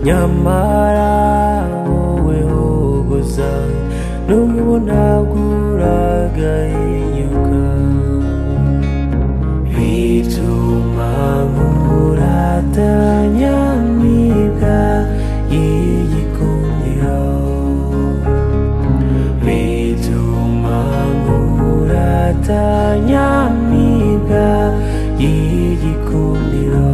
nyamara wowe hogoza nubona uragahinyuka bituma nkuratanya nyamibwa y'igikundiro bituma nkuratanya nyamibwa y'igikundiro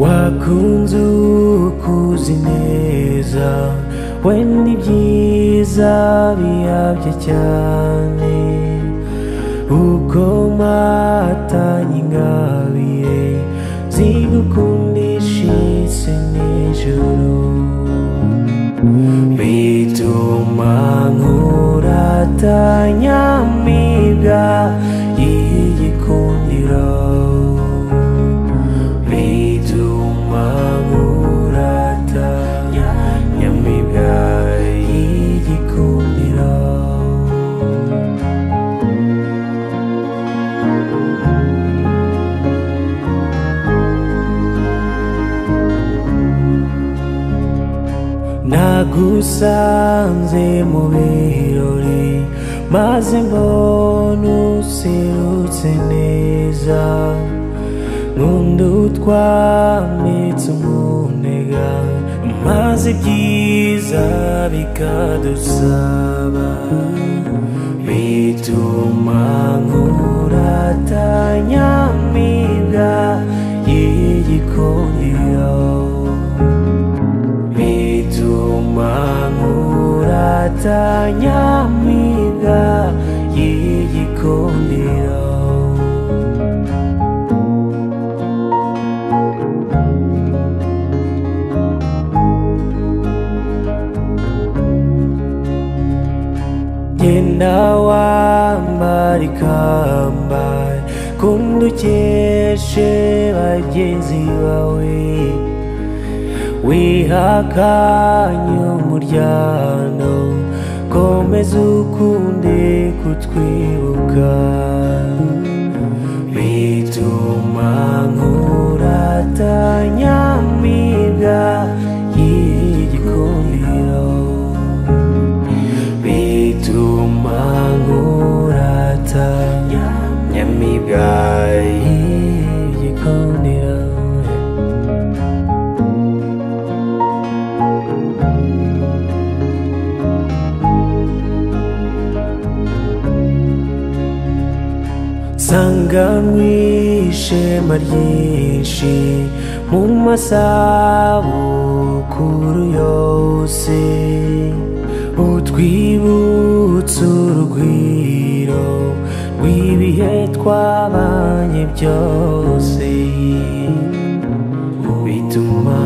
wakunze ukuzi neza wenda ibyiza biyabye cyane uko matanye ingabire zigukundisha isi n'ijuru bituma nkuratanya nyamibwa y'igikundiro bituma nkuratanya nyamibwa y'igikundiro nagusanze mu birori maze mbona userutse neza nkunda utwamitse umunega maze ibyiza bikadusaba bituma nkuratanya nyamibwa y'igikundiro bituma nkuratanya nyamibwa y'igikundiro genda wambara ikamba kundi ukeshe bagenzi bawe wihakanye umuryano komeza ukunde kutwibuka bituma nkuratanya nyamibwa y'igikundiro bituma nkuratanya nyamibwa y'igikundiro nsanga mw'ishema ryinshi mu masabukuru yose utwibutsa urugwiro rw'ibihe twabanye byose bituma